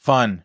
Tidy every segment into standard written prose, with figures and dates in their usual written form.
Fun.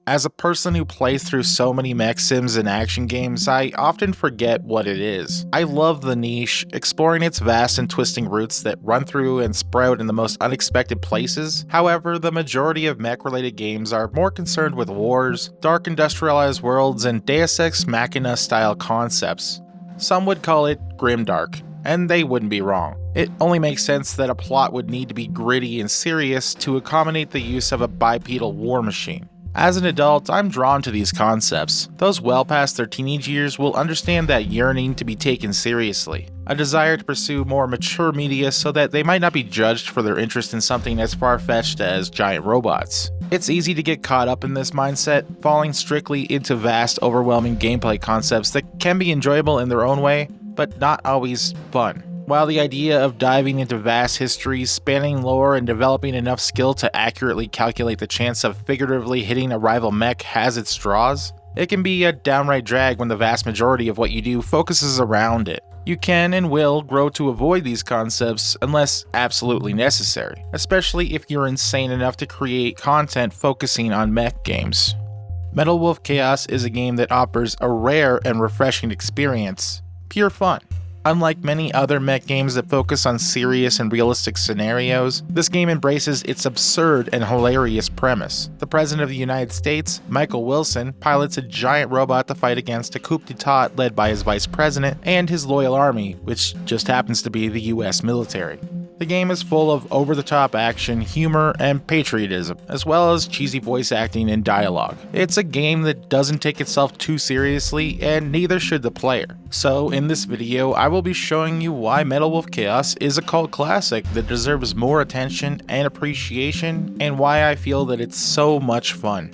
As a person who plays through so many mech sims and action games, I often forget what it is. I love the niche, exploring its vast and twisting roots that run through and sprout in the most unexpected places. However, the majority of mech-related games are more concerned with wars, dark industrialized worlds, and Deus Ex Machina-style concepts. Some would call it grimdark, and they wouldn't be wrong. It only makes sense that a plot would need to be gritty and serious to accommodate the use of a bipedal war machine. As an adult, I'm drawn to these concepts. Those well past their teenage years will understand that yearning to be taken seriously, a desire to pursue more mature media so that they might not be judged for their interest in something as far-fetched as giant robots. It's easy to get caught up in this mindset, falling strictly into vast, overwhelming gameplay concepts that can be enjoyable in their own way, but not always fun. While the idea of diving into vast histories, spanning lore, and developing enough skill to accurately calculate the chance of figuratively hitting a rival mech has its draws, it can be a downright drag when the vast majority of what you do focuses around it. You can and will grow to avoid these concepts unless absolutely necessary, especially if you're insane enough to create content focusing on mech games. Metal Wolf Chaos is a game that offers a rare and refreshing experience, pure fun. Unlike many other mech games that focus on serious and realistic scenarios, this game embraces its absurd and hilarious premise. The President of the United States, Michael Wilson, pilots a giant robot to fight against a coup d'etat led by his vice president and his loyal army, which just happens to be the US military. The game is full of over-the-top action, humor, and patriotism, as well as cheesy voice acting and dialogue. It's a game that doesn't take itself too seriously, and neither should the player. So in this video, I will be showing you why Metal Wolf Chaos is a cult classic that deserves more attention and appreciation, and why I feel that it's so much fun.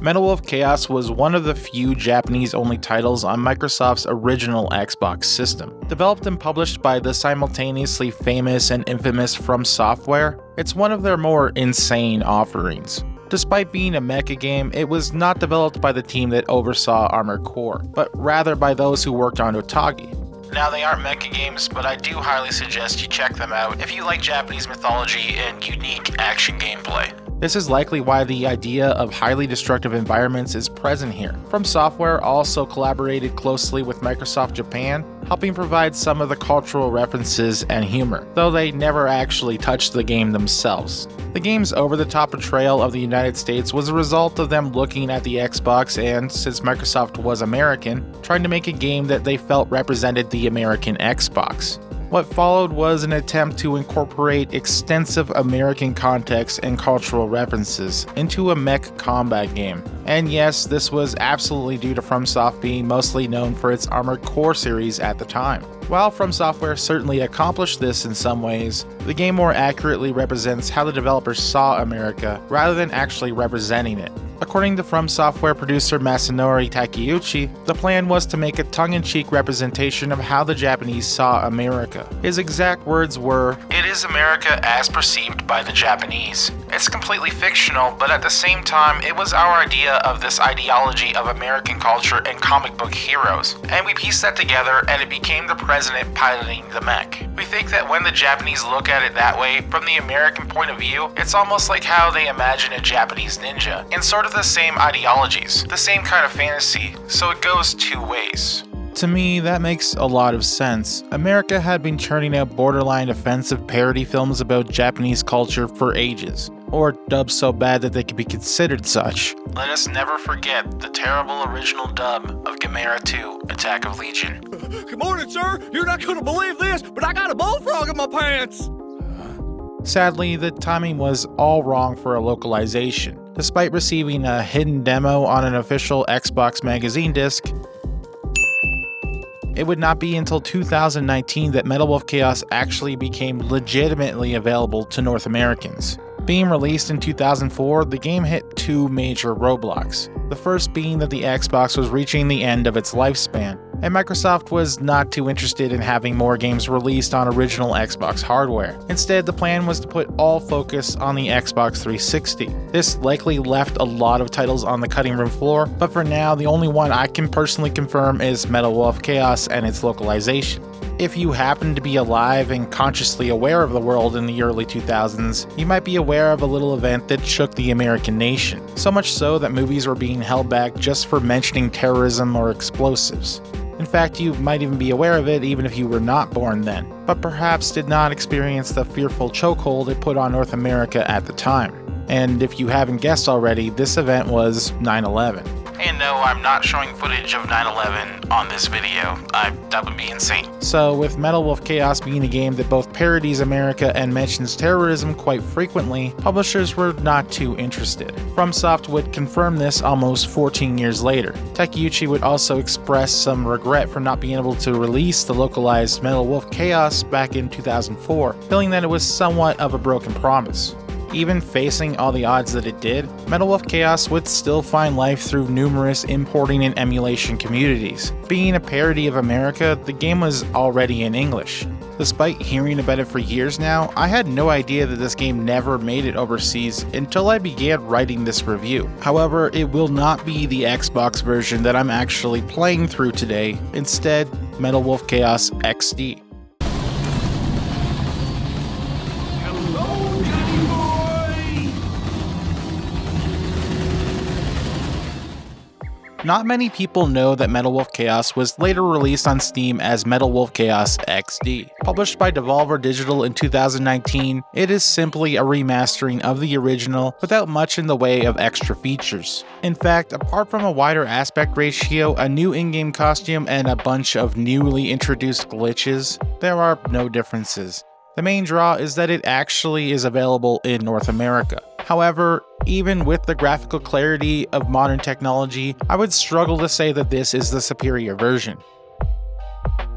Metal Wolf Chaos was one of the few Japanese-only titles on Microsoft's original Xbox system. Developed and published by the simultaneously famous and infamous FromSoftware, it's one of their more insane offerings. Despite being a mecha game, it was not developed by the team that oversaw Armored Core, but rather by those who worked on Otage. Now, they aren't mecha games, but I do highly suggest you check them out if you like Japanese mythology and unique action gameplay. This is likely why the idea of highly destructive environments is present here. FromSoftware also collaborated closely with Microsoft Japan, helping provide some of the cultural references and humor, though they never actually touched the game themselves. The game's over-the-top portrayal of the United States was a result of them looking at the Xbox and, since Microsoft was American, trying to make a game that they felt represented the American Xbox. What followed was an attempt to incorporate extensive American context and cultural references into a mech combat game. And yes, this was absolutely due to FromSoft being mostly known for its Armored Core series at the time. While FromSoftware certainly accomplished this in some ways, the game more accurately represents how the developers saw America rather than actually representing it. According to FromSoftware producer Masanori Takeuchi, the plan was to make a tongue-in-cheek representation of how the Japanese saw America. His exact words were, "It is America as perceived by the Japanese. It's completely fictional, but at the same time, it was our idea of this ideology of American culture and comic book heroes. And we pieced that together and it became the president piloting the mech. We think that when the Japanese look at it that way, from the American point of view, it's almost like how they imagine a Japanese ninja, and sort of the same ideologies, the same kind of fantasy, so it goes two ways." To me, that makes a lot of sense. America had been churning out borderline offensive parody films about Japanese culture for ages, or dubbed so bad that they could be considered such. Let us never forget the terrible original dub of Gamera 2, Attack of Legion. Good morning, sir! You're not gonna believe this, but I got a bullfrog in my pants! Sadly, the timing was all wrong for a localization. Despite receiving a hidden demo on an official Xbox magazine disc, it would not be until 2019 that Metal Wolf Chaos actually became legitimately available to North Americans. Being released in 2004, the game hit two major roadblocks. The first being that the Xbox was reaching the end of its lifespan, and Microsoft was not too interested in having more games released on original Xbox hardware. Instead, the plan was to put all focus on the Xbox 360. This likely left a lot of titles on the cutting room floor, but for now, the only one I can personally confirm is Metal Wolf Chaos and its localization. If you happen to be alive and consciously aware of the world in the early 2000s, you might be aware of a little event that shook the American nation. So much so that movies were being held back just for mentioning terrorism or explosives. In fact, you might even be aware of it even if you were not born then, but perhaps did not experience the fearful chokehold it put on North America at the time. And if you haven't guessed already, this event was 9/11. And no, I'm not showing footage of 9/11 on this video. That would be insane. So with Metal Wolf Chaos being a game that both parodies America and mentions terrorism quite frequently, publishers were not too interested. FromSoft would confirm this almost 14 years later. Takeuchi would also express some regret for not being able to release the localized Metal Wolf Chaos back in 2004, feeling that it was somewhat of a broken promise. Even facing all the odds that it did, Metal Wolf Chaos would still find life through numerous importing and emulation communities. Being a parody of America, the game was already in English. Despite hearing about it for years now, I had no idea that this game never made it overseas until I began writing this review. However, it will not be the Xbox version that I'm actually playing through today. Instead, Metal Wolf Chaos XD. Not many people know that Metal Wolf Chaos was later released on Steam as Metal Wolf Chaos XD. Published by Devolver Digital in 2019, it is simply a remastering of the original without much in the way of extra features. In fact, apart from a wider aspect ratio, a new in-game costume, and a bunch of newly introduced glitches, there are no differences. The main draw is that it actually is available in North America. However, even with the graphical clarity of modern technology, I would struggle to say that this is the superior version.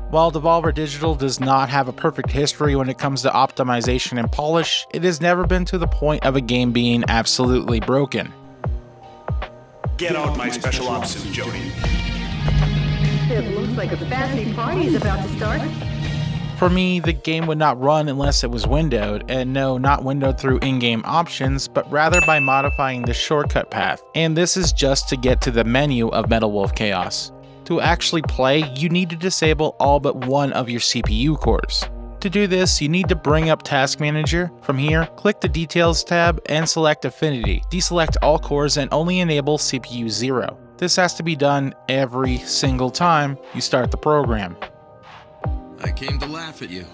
While Devolver Digital does not have a perfect history when it comes to optimization and polish, it has never been to the point of a game being absolutely broken. Get out my special ops suit, Jody. It looks like a fancy party is about to start. For me, the game would not run unless it was windowed, and no, not windowed through in-game options, but rather by modifying the shortcut path. And this is just to get to the menu of Metal Wolf Chaos. To actually play, you need to disable all but one of your CPU cores. To do this, you need to bring up Task Manager. From here, click the Details tab and select Affinity. Deselect all cores and only enable CPU 0. This has to be done every single time you start the program. I came to laugh at you.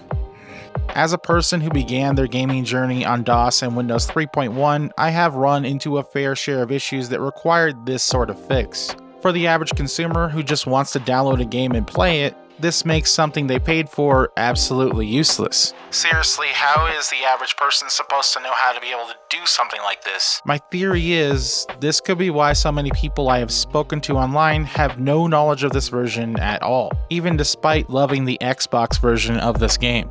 As a person who began their gaming journey on DOS and Windows 3.1, I have run into a fair share of issues that required this sort of fix. For the average consumer who just wants to download a game and play it, this makes something they paid for absolutely useless. Seriously, how is the average person supposed to know how to be able to do something like this? My theory is, this could be why so many people I have spoken to online have no knowledge of this version at all, even despite loving the Xbox version of this game.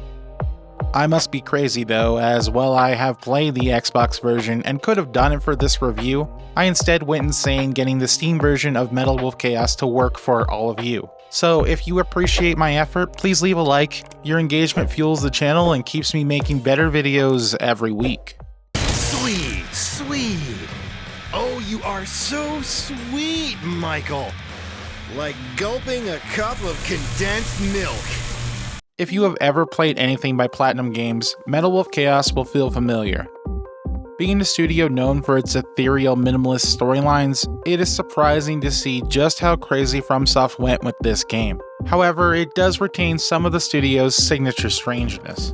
I must be crazy though, as while I have played the Xbox version and could have done it for this review, I instead went insane getting the Steam version of Metal Wolf Chaos to work for all of you. So if you appreciate my effort, please leave a like. Your engagement fuels the channel and keeps me making better videos every week. Sweet, sweet. Oh, you are so sweet, Michael. Like gulping a cup of condensed milk. If you have ever played anything by Platinum Games, Metal Wolf Chaos will feel familiar. Being a studio known for its ethereal minimalist storylines, it is surprising to see just how crazy FromSoft went with this game. However, it does retain some of the studio's signature strangeness.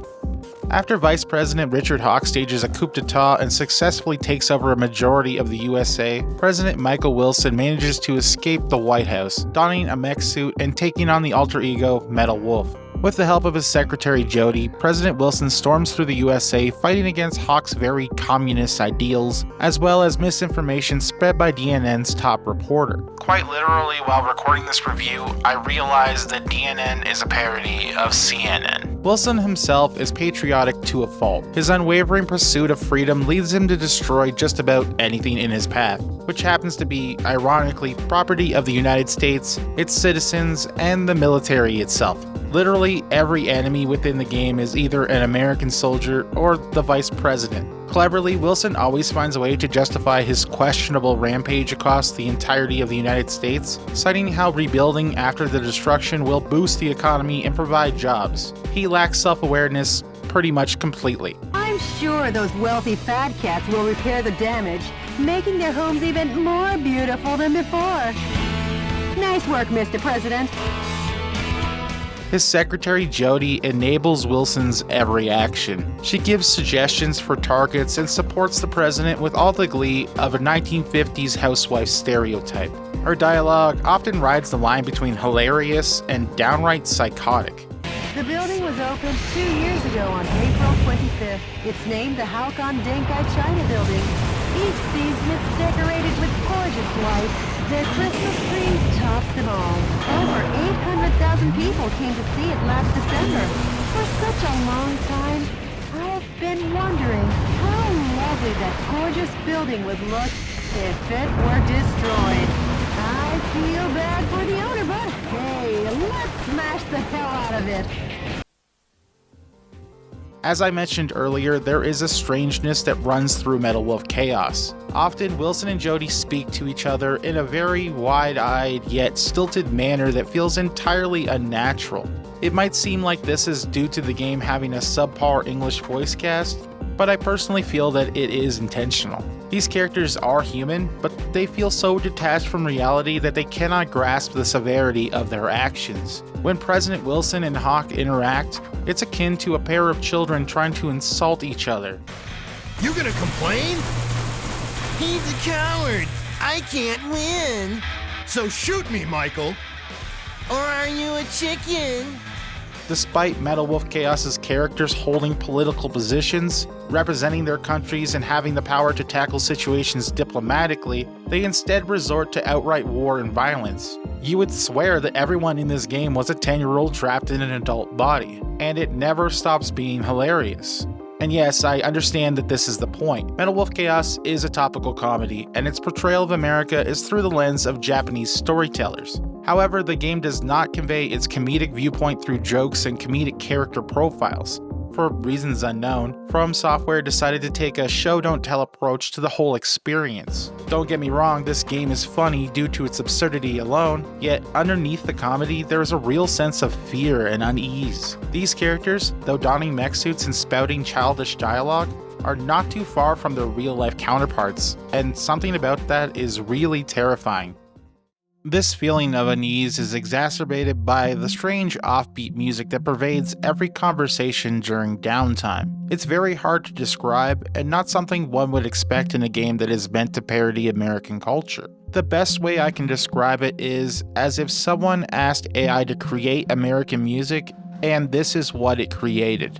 After Vice President Richard Hawke stages a coup d'etat and successfully takes over a majority of the USA, President Michael Wilson manages to escape the White House, donning a mech suit and taking on the alter ego Metal Wolf. With the help of his secretary Jody, President Wilson storms through the USA fighting against Hawke's very communist ideals, as well as misinformation spread by DNN's top reporter. Quite literally, while recording this review, I realized that DNN is a parody of CNN. Wilson himself is patriotic to a fault. His unwavering pursuit of freedom leads him to destroy just about anything in his path, which happens to be, ironically, property of the United States, its citizens, and the military itself. Literally every enemy within the game is either an American soldier or the vice president. Cleverly, Wilson always finds a way to justify his questionable rampage across the entirety of the United States, citing how rebuilding after the destruction will boost the economy and provide jobs. He lacks self-awareness pretty much completely. I'm sure those wealthy fat cats will repair the damage, making their homes even more beautiful than before. Nice work, Mr. President. His secretary Jody enables Wilson's every action. She gives suggestions for targets and supports the president with all the glee of a 1950s housewife stereotype. Her dialogue often rides the line between hilarious and downright psychotic. The building was opened 2 years ago on April 25th. It's named the Haokon Denkai China Building. Each season it's decorated with gorgeous lights. Their Christmas tree tops them all. Over 800,000 people came to see it last December. For such a long time, I have been wondering how lovely that gorgeous building would look if it were destroyed. I feel bad for the owner, but hey, let's smash the hell out of it. As I mentioned earlier, there is a strangeness that runs through Metal Wolf Chaos. Often, Wilson and Jody speak to each other in a very wide-eyed yet stilted manner that feels entirely unnatural. It might seem like this is due to the game having a subpar English voice cast, but I personally feel that it is intentional. These characters are human, but they feel so detached from reality that they cannot grasp the severity of their actions. When President Wilson and Hawk interact, it's akin to a pair of children trying to insult each other. You gonna complain? He's a coward. I can't win. So shoot me, Michael. Or are you a chicken? Despite Metal Wolf Chaos's characters holding political positions, representing their countries, and having the power to tackle situations diplomatically, they instead resort to outright war and violence. You would swear that everyone in this game was a 10-year-old trapped in an adult body, and it never stops being hilarious. And yes, I understand that this is the point. Metal Wolf Chaos is a topical comedy, and its portrayal of America is through the lens of Japanese storytellers. However, the game does not convey its comedic viewpoint through jokes and comedic character profiles. For reasons unknown, FromSoftware decided to take a show-don't-tell approach to the whole experience. Don't get me wrong, this game is funny due to its absurdity alone, yet underneath the comedy there is a real sense of fear and unease. These characters, though donning mech suits and spouting childish dialogue, are not too far from their real-life counterparts, and something about that is really terrifying. This feeling of unease is exacerbated by the strange offbeat music that pervades every conversation during downtime. It's very hard to describe, and not something one would expect in a game that is meant to parody American culture. The best way I can describe it is as if someone asked AI to create American music, and this is what it created.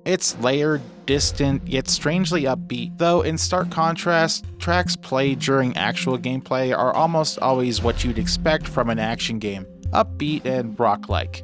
It's layered, distant, yet strangely upbeat, though in stark contrast, tracks played during actual gameplay are almost always what you'd expect from an action game, upbeat and rock-like.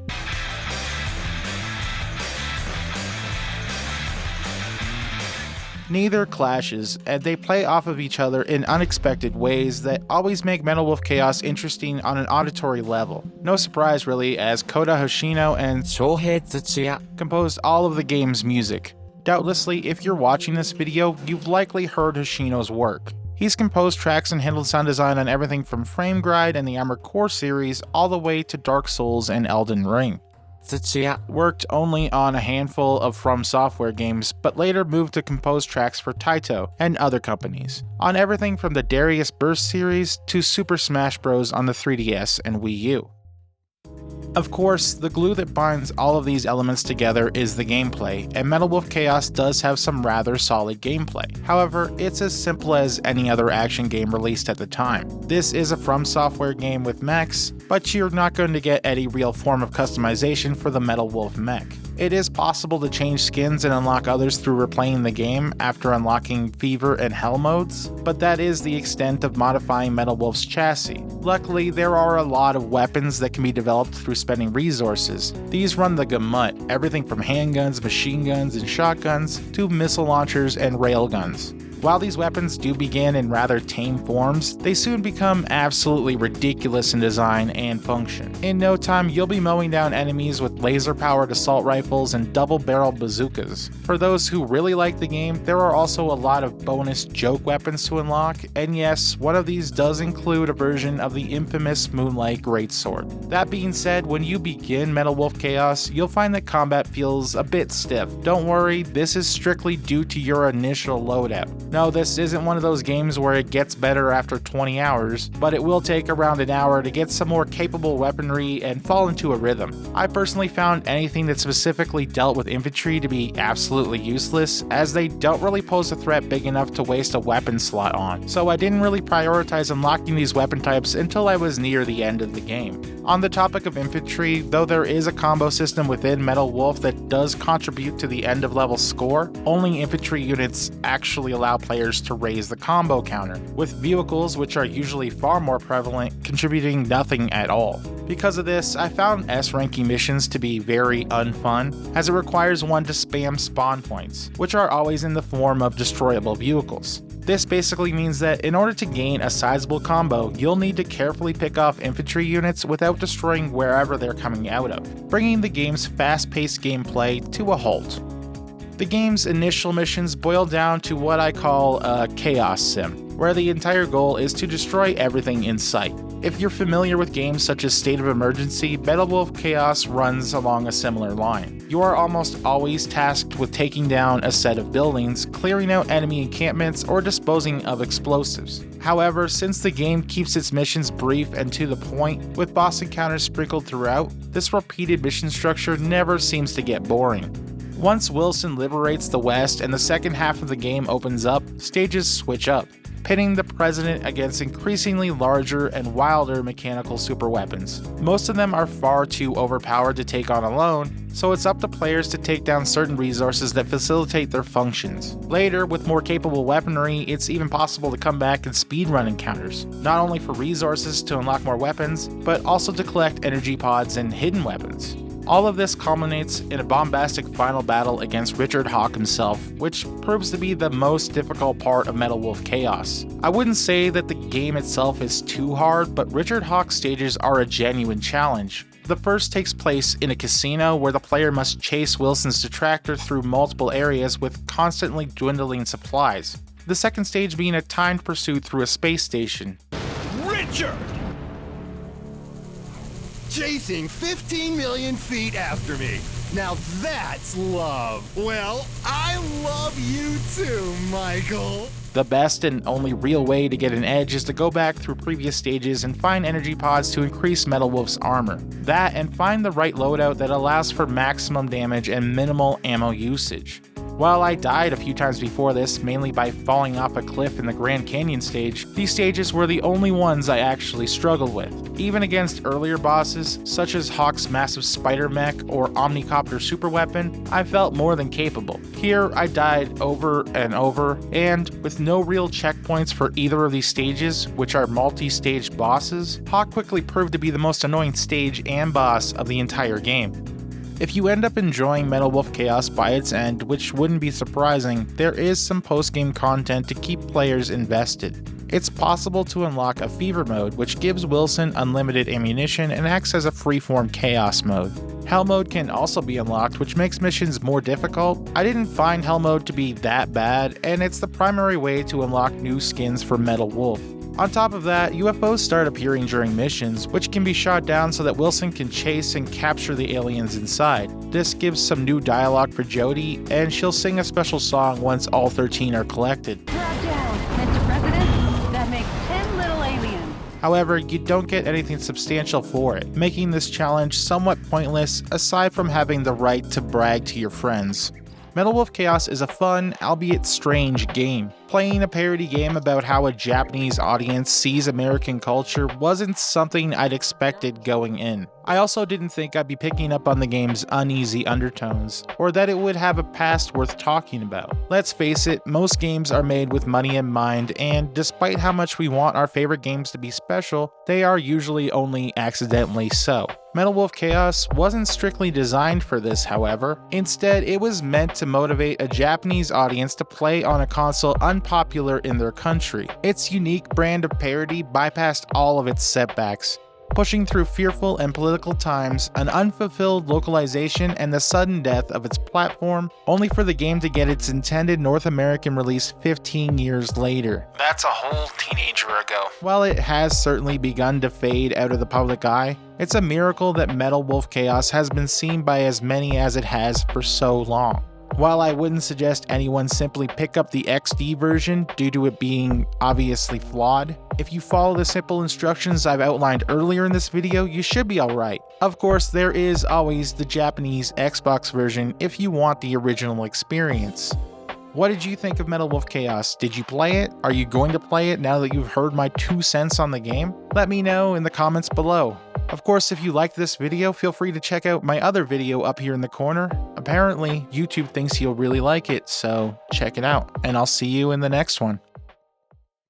Neither clashes, and they play off of each other in unexpected ways that always make Metal Wolf Chaos interesting on an auditory level. No surprise really, as Kota Hoshino and Shohei Tsuchiya composed all of the game's music. Doubtlessly, if you're watching this video, you've likely heard Hoshino's work. He's composed tracks and handled sound design on everything from Frame Gride and the Armored Core series all the way to Dark Souls and Elden Ring. Tsuchiya worked only on a handful of FromSoftware games, but later moved to compose tracks for Taito and other companies, on everything from the Darius Burst series to Super Smash Bros. On the 3DS and Wii U. Of course, the glue that binds all of these elements together is the gameplay, and Metal Wolf Chaos does have some rather solid gameplay. However, it's as simple as any other action game released at the time. This is a FromSoftware game with mechs, but you're not going to get any real form of customization for the Metal Wolf mech. It is possible to change skins and unlock others through replaying the game after unlocking Fever and Hell modes, but that is the extent of modifying Metal Wolf's chassis. Luckily, there are a lot of weapons that can be developed through spending resources. These run the gamut, everything from handguns, machine guns, and shotguns, to missile launchers and railguns. While these weapons do begin in rather tame forms, they soon become absolutely ridiculous in design and function. In no time, you'll be mowing down enemies with laser-powered assault rifles and double-barreled bazookas. For those who really like the game, there are also a lot of bonus joke weapons to unlock, and yes, one of these does include a version of the infamous Moonlight Greatsword. That being said, when you begin Metal Wolf Chaos, you'll find that combat feels a bit stiff. Don't worry, this is strictly due to your initial loadout. No, this isn't one of those games where it gets better after 20 hours, but it will take around an hour to get some more capable weaponry and fall into a rhythm. I personally found anything that specifically dealt with infantry to be absolutely useless, as they don't really pose a threat big enough to waste a weapon slot on, so I didn't really prioritize unlocking these weapon types until I was near the end of the game. On the topic of infantry, though there is a combo system within Metal Wolf that does contribute to the end of level score, only infantry units actually allow players to raise the combo counter, with vehicles, which are usually far more prevalent, contributing nothing at all. Because of this, I found S-ranking missions to be very unfun, as it requires one to spam spawn points, which are always in the form of destroyable vehicles. This basically means that in order to gain a sizable combo, you'll need to carefully pick off infantry units without destroying wherever they're coming out of, bringing the game's fast-paced gameplay to a halt. The game's initial missions boil down to what I call a chaos sim, where the entire goal is to destroy everything in sight. If you're familiar with games such as State of Emergency, Metal Wolf Chaos runs along a similar line. You are almost always tasked with taking down a set of buildings, clearing out enemy encampments, or disposing of explosives. However, since the game keeps its missions brief and to the point, with boss encounters sprinkled throughout, this repeated mission structure never seems to get boring. Once Wilson liberates the West and the second half of the game opens up, stages switch up, pitting the President against increasingly larger and wilder mechanical superweapons. Most of them are far too overpowered to take on alone, so it's up to players to take down certain resources that facilitate their functions. Later, with more capable weaponry, it's even possible to come back and speedrun encounters, not only for resources to unlock more weapons, but also to collect energy pods and hidden weapons. All of this culminates in a bombastic final battle against Richard Hawk himself, which proves to be the most difficult part of Metal Wolf Chaos. I wouldn't say that the game itself is too hard, but Richard Hawk's stages are a genuine challenge. The first takes place in a casino where the player must chase Wilson's detractor through multiple areas with constantly dwindling supplies. The second stage being a timed pursuit through a space station. Richard! Chasing 15 million feet after me. Now that's love. Well, I love you too, Michael. The best and only real way to get an edge is to go back through previous stages and find energy pods to increase Metal Wolf's armor. That and find the right loadout that allows for maximum damage and minimal ammo usage. While I died a few times before this, mainly by falling off a cliff in the Grand Canyon stage, these stages were the only ones I actually struggled with. Even against earlier bosses, such as Hawk's massive spider mech or omnicopter superweapon, I felt more than capable. Here, I died over and over, and with no real checkpoints for either of these stages, which are multi-stage bosses, Hawk quickly proved to be the most annoying stage and boss of the entire game. If you end up enjoying Metal Wolf Chaos by its end, which wouldn't be surprising, there is some post-game content to keep players invested. It's possible to unlock a Fever mode, which gives Wilson unlimited ammunition and acts as a freeform Chaos mode. Hell mode can also be unlocked, which makes missions more difficult. I didn't find Hell mode to be that bad, and it's the primary way to unlock new skins for Metal Wolf. On top of that, UFOs start appearing during missions, which can be shot down so that Wilson can chase and capture the aliens inside. This gives some new dialogue for Jodie, and she'll sing a special song once all 13 are collected. Drop down. Mr. President, that makes 10 little aliens. However, you don't get anything substantial for it, making this challenge somewhat pointless aside from having the right to brag to your friends. Metal Wolf Chaos is a fun, albeit strange game. Playing a parody game about how a Japanese audience sees American culture wasn't something I'd expected going in. I also didn't think I'd be picking up on the game's uneasy undertones, or that it would have a past worth talking about. Let's face it, most games are made with money in mind, and despite how much we want our favorite games to be special, they are usually only accidentally so. Metal Wolf Chaos wasn't strictly designed for this, however. Instead, it was meant to motivate a Japanese audience to play on a console unpopular in their country. Its unique brand of parody bypassed all of its setbacks, pushing through fearful and political times, an unfulfilled localization, and the sudden death of its platform, only for the game to get its intended North American release 15 years later. That's a whole teenager ago. While it has certainly begun to fade out of the public eye, it's a miracle that Metal Wolf Chaos has been seen by as many as it has for so long. While I wouldn't suggest anyone simply pick up the XD version due to it being obviously flawed, if you follow the simple instructions I've outlined earlier in this video, you should be alright. Of course, there is always the Japanese Xbox version if you want the original experience. What did you think of Metal Wolf Chaos? Did you play it? Are you going to play it now that you've heard my 2 cents on the game? Let me know in the comments below. Of course, if you liked this video, feel free to check out my other video up here in the corner. Apparently, YouTube thinks you'll really like it, so check it out, and I'll see you in the next one.